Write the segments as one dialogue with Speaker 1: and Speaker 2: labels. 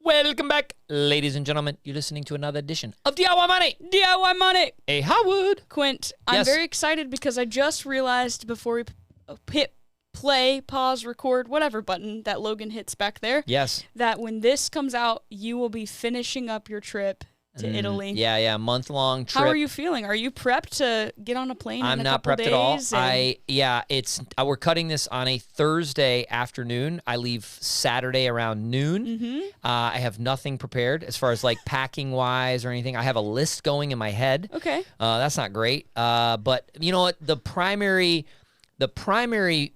Speaker 1: Welcome back, ladies and gentlemen. You're listening to another edition of DIY Money.
Speaker 2: DIY Money.
Speaker 1: Hey, Howard.
Speaker 2: Quint, I'm very excited because I just realized before we hit play, pause, record, whatever button that Logan hits back there, that when this comes out, you will be finishing up your trip to Italy.
Speaker 1: Yeah, month-long trip.
Speaker 2: How are you feeling? Are you prepped to get on a plane
Speaker 1: I'm
Speaker 2: in a
Speaker 1: not
Speaker 2: couple
Speaker 1: prepped
Speaker 2: days?
Speaker 1: at all. We're cutting this on a Thursday afternoon. I leave Saturday around noon. I have nothing prepared as far as like packing-wise or anything. I have a list going in my head.
Speaker 2: Okay.
Speaker 1: That's not great. But you know what? The primary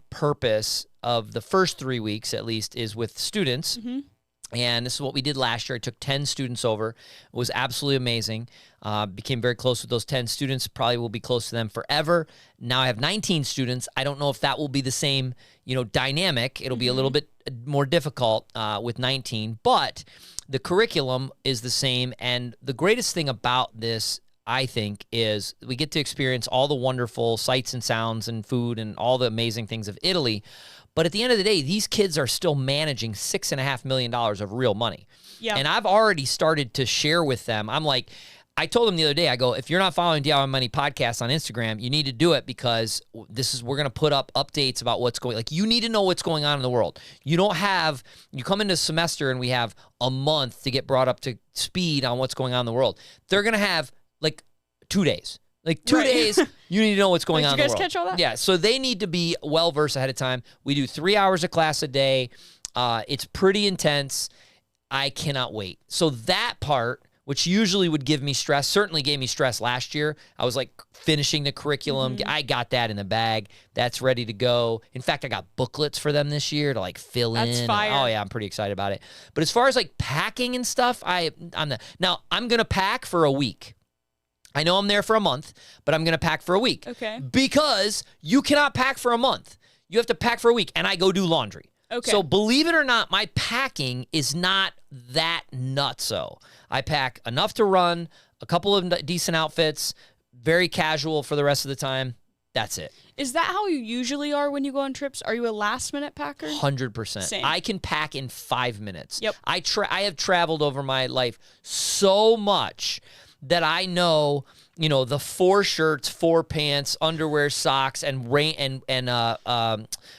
Speaker 1: purpose of the first 3 weeks, at least, is with students. And this is what we did last year. I took 10 students over. It was absolutely amazing. Became very close with those 10 students. Probably will be close to them forever. Now I have 19 students. I don't know if that will be the same, dynamic. It'll be a little bit more difficult with 19, but the curriculum is the same. And the greatest thing about this, I think, is we get to experience all the wonderful sights and sounds and food and all the amazing things of Italy. But at the end of the day, these kids are still managing $6.5 million of real money. Yeah. And I've already started to share with them. I told them the other day, I go, if you're not following DIY Money Podcast on Instagram, you need to do it because we're going to put up updates about what's going, you need to know what's going on in the world. You come into semester and we have a month to get brought up to speed on what's going on in the world. They're going to have 2 days. 2 days, you need to know what's going on in the world.
Speaker 2: Did you guys catch all that?
Speaker 1: Yeah, so they need to be well-versed ahead of time. We do 3 hours of class a day. It's pretty intense. I cannot wait. So that part, which usually would give me stress, certainly gave me stress last year. I was finishing the curriculum. I got that in the bag. That's ready to go. In fact, I got booklets for them this year to fill in.
Speaker 2: That's fire.
Speaker 1: Oh yeah, I'm pretty excited about it. But as far as packing and stuff, now I'm going to pack for a week. I know I'm there for a month, but I'm going to pack for a week.
Speaker 2: Okay.
Speaker 1: Because you cannot pack for a month. You have to pack for a week, and I go do laundry.
Speaker 2: Okay.
Speaker 1: So believe it or not, my packing is not that nutso. I pack enough to run, a couple of decent outfits, very casual for the rest of the time. That's it.
Speaker 2: Is that how you usually are when you go on trips? Are you a last-minute packer?
Speaker 1: 100%.
Speaker 2: Same.
Speaker 1: I can pack in 5 minutes.
Speaker 2: Yep.
Speaker 1: I have traveled over my life so much that I know, the 4 shirts, 4 pants, underwear, socks, and rain and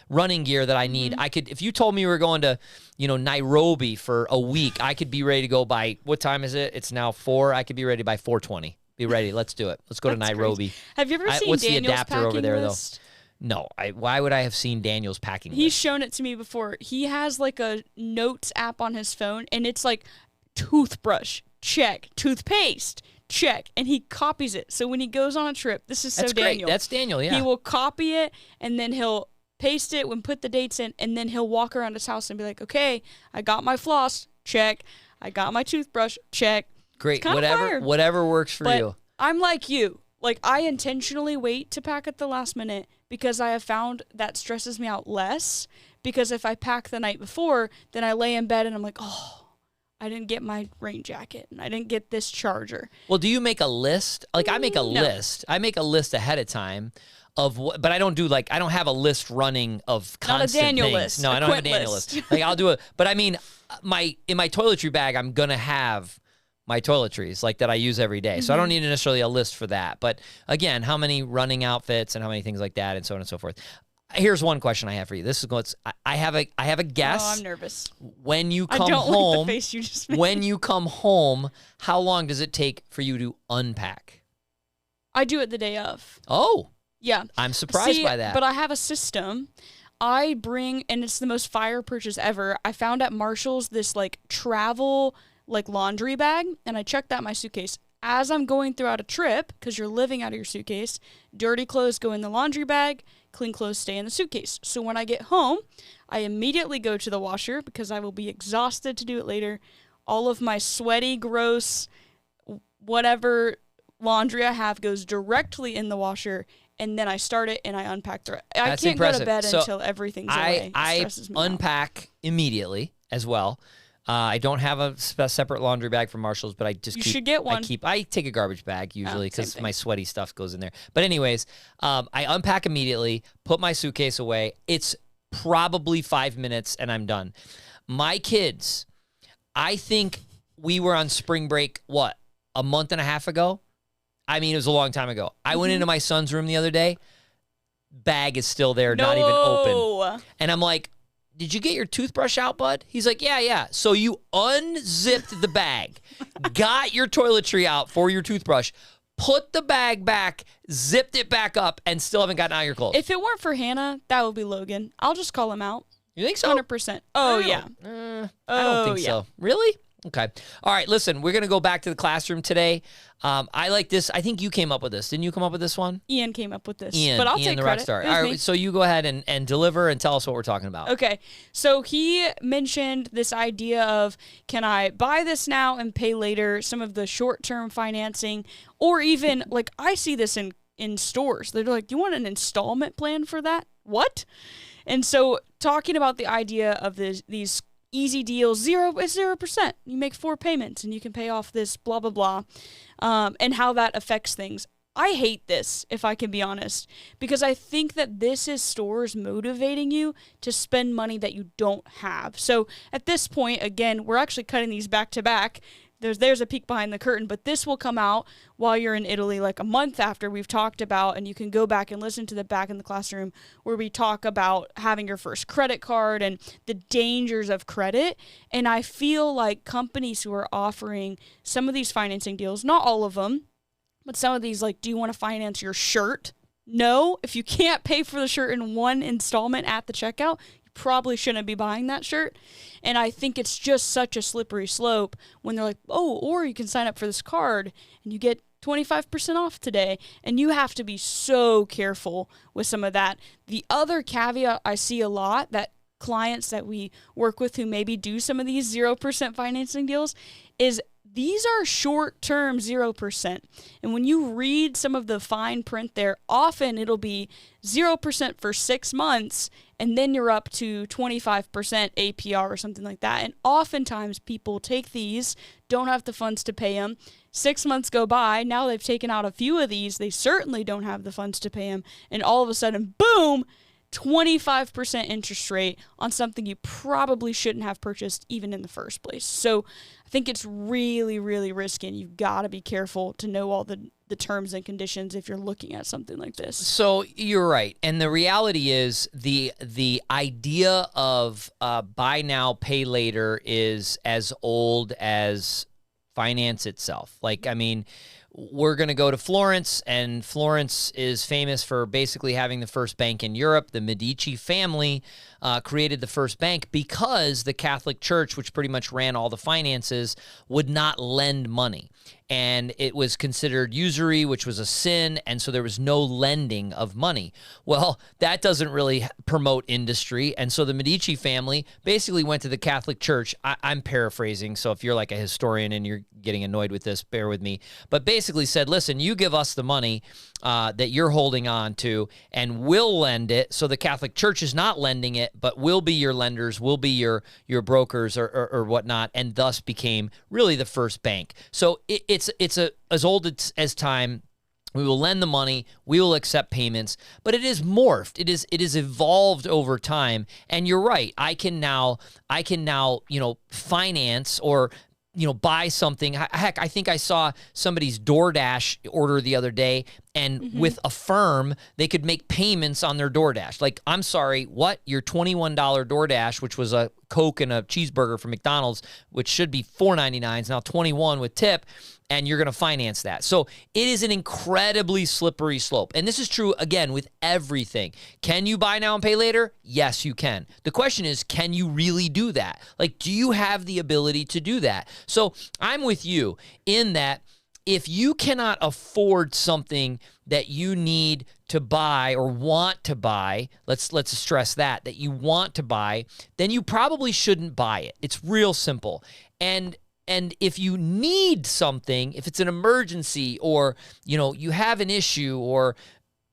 Speaker 1: running gear that I need. I could, if you told me we were going to, Nairobi for a week, I could be ready to go by, what time is it? It's now 4. I could be ready by 4:20. Be ready. Let's do it. Let's go to Nairobi.
Speaker 2: Crazy. Have you ever seen
Speaker 1: what's
Speaker 2: Daniel's
Speaker 1: the adapter
Speaker 2: packing
Speaker 1: over there
Speaker 2: list?
Speaker 1: Though? No. Why would I have seen Daniel's packing list?
Speaker 2: He's shown it to me before. He has a notes app on his phone, and it's toothbrush, check, toothpaste, check, and he copies it. So when he goes on a trip, this is
Speaker 1: That's
Speaker 2: Daniel.
Speaker 1: Great. That's Daniel, yeah.
Speaker 2: He will copy it, and then he'll paste it when put the dates in, and then he'll walk around his house and be like, okay, I got my floss, check. I got my toothbrush, check.
Speaker 1: Great. Whatever works for you.
Speaker 2: I'm like you. I intentionally wait to pack at the last minute because I have found that stresses me out less, because if I pack the night before, then I lay in bed and I'm like, oh, I didn't get my rain jacket, and I didn't get this charger.
Speaker 1: Well, do you make a list? I make a list. I make a list ahead of time of what, but I don't do I don't have a list running of constant
Speaker 2: Not a Daniel
Speaker 1: things.
Speaker 2: list.
Speaker 1: No, I don't have a Daniel list. I'll do it, but I mean, in my toiletry bag, I'm gonna have my toiletries that I use every day. So I don't need necessarily a list for that. But again, how many running outfits and how many things like that and so on and so forth. Here's one question I have for you. This is what's I have a guess.
Speaker 2: Oh, I'm nervous.
Speaker 1: When you come
Speaker 2: I don't
Speaker 1: home,
Speaker 2: like the face you just made.
Speaker 1: when you come home, how long does it take for you to unpack?
Speaker 2: I do it the day of.
Speaker 1: Oh.
Speaker 2: Yeah.
Speaker 1: I'm surprised by that.
Speaker 2: But I have a system. I bring, and it's the most fire purchase ever. I found at Marshall's this travel laundry bag, and I checked that in my suitcase. As I'm going throughout a trip, because you're living out of your suitcase, dirty clothes go in the laundry bag, clean clothes stay in the suitcase. So when I get home, I immediately go to the washer because I will be exhausted to do it later. All of my sweaty, gross, whatever laundry I have goes directly in the washer, and then I start it and I unpack the rest. I can't
Speaker 1: impressive.
Speaker 2: Go to bed
Speaker 1: So
Speaker 2: until everything's away.
Speaker 1: I unpack immediately as well. I don't have a separate laundry bag for Marshalls, but I just
Speaker 2: should get one.
Speaker 1: I take a garbage bag usually because my sweaty stuff goes in there. But anyways, I unpack immediately, put my suitcase away. It's probably 5 minutes and I'm done. My kids, I think we were on spring break, what, a month and a half ago? I mean, it was a long time ago. I went into my son's room the other day. Bag is still there, not even open. And I'm like, did you get your toothbrush out, bud? He's like, yeah. So you unzipped the bag, got your toiletry out for your toothbrush, put the bag back, zipped it back up, and still haven't gotten out your clothes.
Speaker 2: If it weren't for Hannah, that would be Logan. I'll just call him out.
Speaker 1: You think so?
Speaker 2: 100%. Oh, yeah.
Speaker 1: I don't think so. Really? Okay. All right, listen, we're going to go back to the classroom today. I like this. I think you came up with this. Didn't you come up with this one?
Speaker 2: Ian came up with this.
Speaker 1: Ian,
Speaker 2: but I'll
Speaker 1: Ian
Speaker 2: take
Speaker 1: the
Speaker 2: credit.
Speaker 1: rock star. All right, so you go ahead and deliver and tell us what we're talking about.
Speaker 2: Okay. So he mentioned this idea of, can I buy this now and pay later, some of the short-term financing, or even, like, I see this in stores. They're like, do you want an installment plan for that? What? And so talking about the idea of these easy deals, 0%. You make 4 payments and you can pay off this blah, blah, blah, and how that affects things. I hate this, if I can be honest, because I think that this is stores motivating you to spend money that you don't have. So at this point, again, we're actually cutting these back to back. There's a peek behind the curtain, but this will come out while you're in Italy, like a month after we've talked about, and you can go back and listen to the Back in the Classroom where we talk about having your first credit card and the dangers of credit. And I feel like companies who are offering some of these financing deals, not all of them, but some of these, like, do you want to finance your shirt? No. If you can't pay for the shirt in one installment at the checkout, probably shouldn't be buying that shirt. And I think it's just such a slippery slope when they're like, oh, or you can sign up for this card and you get 25% off today. And you have to be so careful with some of that. The other caveat I see a lot, that clients that we work with who maybe do some of these 0% financing deals, is these are short-term 0%. And when you read some of the fine print there, often it'll be 0% for 6 months, and then you're up to 25% APR or something like that. And oftentimes people take these, don't have the funds to pay them. 6 months go by, now they've taken out a few of these, they certainly don't have the funds to pay them, and all of a sudden, boom, 25% interest rate on something you probably shouldn't have purchased even in the first place. So I think it's really, really risky, and you've got to be careful to know all the terms and conditions if you're looking at something like this.
Speaker 1: So you're right. And the reality is the idea of buy now, pay later is as old as finance itself. Like, I mean, we're going to go to Florence, and Florence is famous for basically having the first bank in Europe. The Medici family created the first bank because the Catholic Church, which pretty much ran all the finances, would not lend money. And it was considered usury, which was a sin, and so there was no lending of money. Well, that doesn't really promote industry, and so the Medici family basically went to the Catholic Church. I'm paraphrasing, so if you're like a historian and you're getting annoyed with this, bear with me, but basically said, listen, you give us the money that you're holding on to, and we'll lend it. So the Catholic Church is not lending it, but we'll be your lenders, we'll be your brokers or whatnot, and thus became really the first bank. So it's as old as time. We will lend the money, we will accept payments, but it is morphed. It is evolved over time. And you're right. I can now, finance or buy something. Heck, I think I saw somebody's DoorDash order the other day, and with Affirm, they could make payments on their DoorDash. Like, I'm sorry, what? Your $21 DoorDash, which was a Coke and a cheeseburger from McDonald's, which should be $4.99, is now $21 with tip, and you're going to finance that. So it is an incredibly slippery slope. And this is true, again, with everything. Can you buy now and pay later? Yes, you can. The question is, can you really do that? Like, do you have the ability to do that? So I'm with you in that if you cannot afford something that you need to buy or want to buy, let's stress that you want to buy, then you probably shouldn't buy it. It's real simple. And if you need something, if it's an emergency or, you have an issue or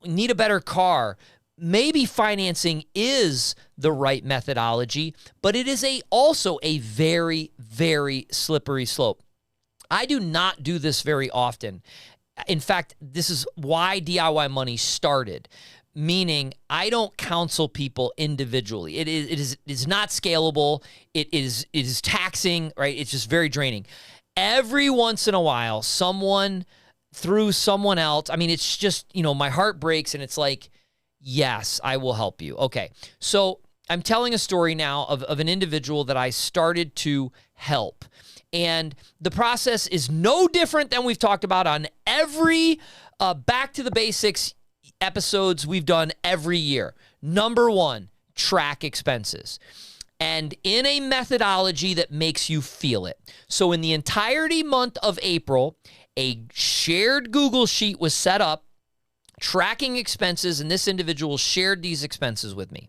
Speaker 1: need a better car, maybe financing is the right methodology, but it is also a very, very slippery slope. I do not do this very often. In fact, this is why DIY Money started. meaning I don't counsel people individually. It is not scalable. It is taxing, right? It's just very draining. Every once in a while, someone through someone else, I mean, it's just, my heart breaks and it's like, yes, I will help you. Okay. So I'm telling a story now of an individual that I started to help. And the process is no different than we've talked about on every Back to the Basics episodes we've done every year. Number one, track expenses. And in a methodology that makes you feel it. So in the entirety month of April, a shared Google sheet was set up tracking expenses, and this individual shared these expenses with me.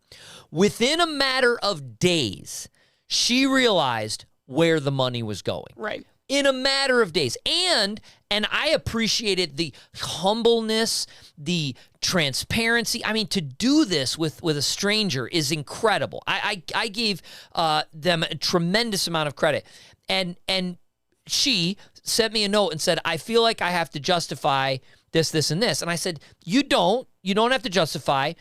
Speaker 1: Within a matter of days, she realized where the money was going.
Speaker 2: Right.
Speaker 1: In a matter of days. And I appreciated the humbleness, the transparency. I mean, to do this with a stranger is incredible. I gave them a tremendous amount of credit. And she sent me a note and said, I feel like I have to justify this, and this. And I said, you don't have to justify.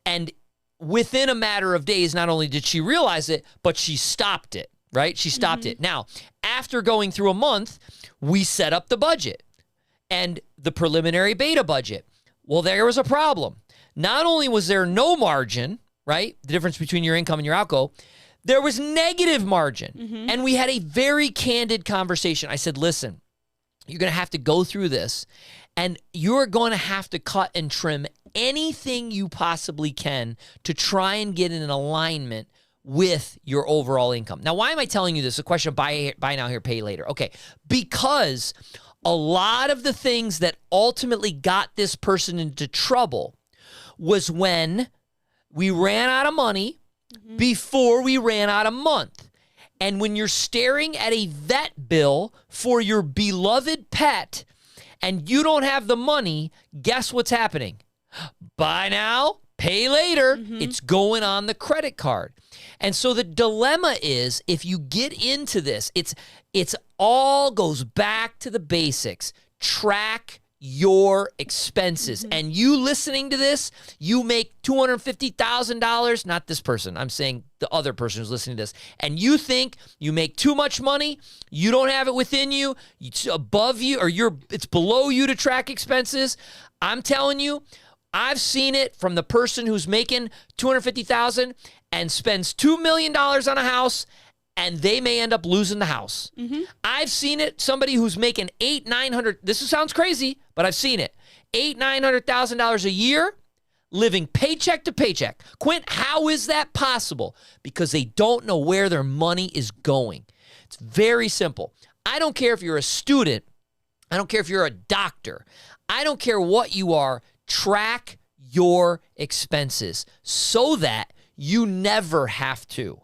Speaker 1: And within a matter of days, not only did she realize it, but she stopped it, right? She stopped it. Now, after going through a month, we set up the budget and the preliminary beta budget. Well, there was a problem. Not only was there no margin, right? The difference between your income and your outgo, there was negative margin. And we had a very candid conversation. I said, listen, you're going to have to go through this and you're going to have to cut and trim anything you possibly can to try and get in an alignment with your overall income. Now, why am I telling you this? A question of buy now, here, pay later. Okay, because a lot of the things that ultimately got this person into trouble was when we ran out of money before we ran out of month. And when you're staring at a vet bill for your beloved pet and you don't have the money, guess what's happening? Buy now, pay later. It's going on the credit card. And so the dilemma is, if you get into this, it's all goes back to the basics. Track your expenses. And you listening to this, you make $250,000, not this person, I'm saying the other person who's listening to this, and you think you make too much money, you don't have it within you, it's above you, or it's below you to track expenses. I'm telling you, I've seen it from the person who's making $250,000 and spends $2 million on a house, and they may end up losing the house. I've seen it, somebody who's making $800,000, this sounds crazy, but I've seen it, $800,000-$900,000 a year, living paycheck to paycheck. Quint, how is that possible? Because they don't know where their money is going. It's very simple. I don't care if you're a student. I don't care if you're a doctor. I don't care what you are. Track your expenses so that you never have to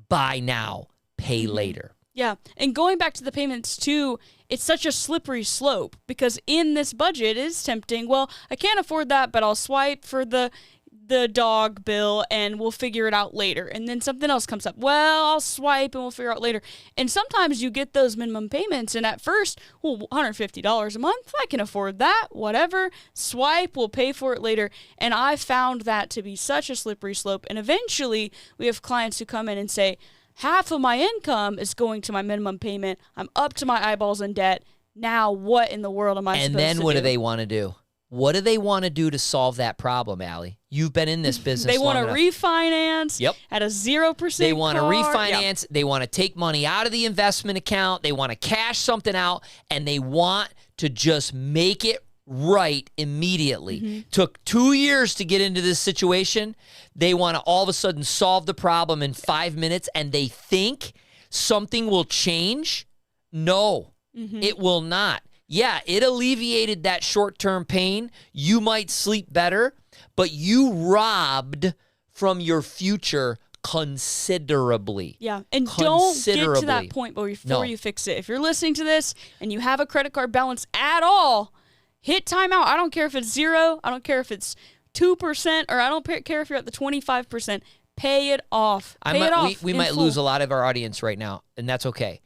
Speaker 1: buy now, pay later.
Speaker 2: Yeah. And going back to the payments too, it's such a slippery slope because in this budget it is tempting. Well, I can't afford that, but I'll swipe for the dog bill and we'll figure it out later. And then something else comes up. Well, I'll swipe and we'll figure out later. And sometimes you get those minimum payments and at first, well, $150 a month, I can afford that, whatever. Swipe, we'll pay for it later. And I found that to be such a slippery slope. And eventually we have clients who come in and say, half of my income is going to my minimum payment. I'm up to my eyeballs in debt. Now what in the world am I supposed to do?
Speaker 1: And then what do they want to do? What do they want to do to solve that problem, Allie? You've been in this business
Speaker 2: They want
Speaker 1: long
Speaker 2: to
Speaker 1: enough.
Speaker 2: Refinance at a 0%
Speaker 1: They want to
Speaker 2: CAR.
Speaker 1: refinance. They want to take money out of the investment account. They want to cash something out, and they want to just make it right immediately. Took 2 years to get into this situation. They want to all of a sudden solve the problem in 5 minutes, and they think something will change. No, it will not. Yeah, it alleviated that short-term pain. You might sleep better, but you robbed from your future considerably.
Speaker 2: Yeah, and don't get to that point before you fix it. If you're listening to this and you have a credit card balance at all, hit timeout. I don't care if it's 0. I don't care if it's 2%, or I don't care if you're at the 25%. Pay it off.
Speaker 1: We might lose a lot of our audience right now, and that's okay.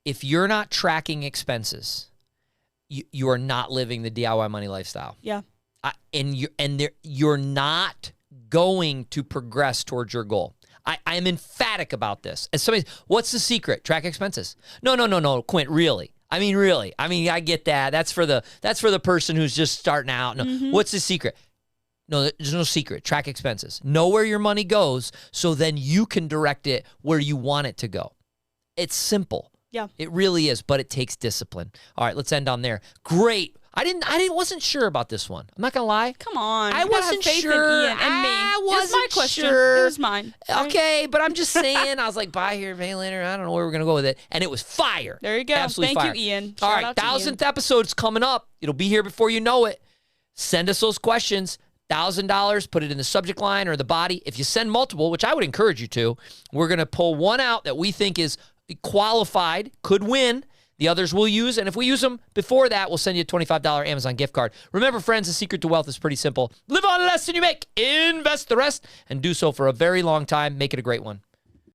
Speaker 1: If you're not tracking expenses, you are not living the DIY money lifestyle.
Speaker 2: Yeah.
Speaker 1: You're not going to progress towards your goal. I am emphatic about this. As somebody, what's the secret? Track expenses. No, Quint, really. Really. I get that. That's for the person who's just starting out. No, what's the secret? No, there's no secret. Track expenses. Know where your money goes so then you can direct it where you want it to go. It's simple.
Speaker 2: Yeah.
Speaker 1: It really is, but it takes discipline. All right, let's end on there. Great. Wasn't sure about this one. I'm not gonna lie.
Speaker 2: Come on.
Speaker 1: I wasn't sure.
Speaker 2: In Ian and me.
Speaker 1: I
Speaker 2: It was my
Speaker 1: wasn't
Speaker 2: question.
Speaker 1: sure.
Speaker 2: It was mine.
Speaker 1: Okay, but I'm just saying. I was like, buy here, pay later. I don't know where we're gonna go with it, and it was fire.
Speaker 2: There you go.
Speaker 1: Absolutely
Speaker 2: Thank
Speaker 1: fire.
Speaker 2: you, Ian.
Speaker 1: All
Speaker 2: Shout
Speaker 1: right,
Speaker 2: out to Ian.
Speaker 1: 1,000th episode's coming up. It'll be here before you know it. Send us those questions. $1,000, put it in the subject line or the body. If you send multiple, which I would encourage you to, we're going to pull one out that we think is qualified, could win. The others we'll use, and if we use them before that, we'll send you a $25 Amazon gift card. Remember, friends, the secret to wealth is pretty simple. Live on less than you make, invest the rest, and do so for a very long time. Make it a great one.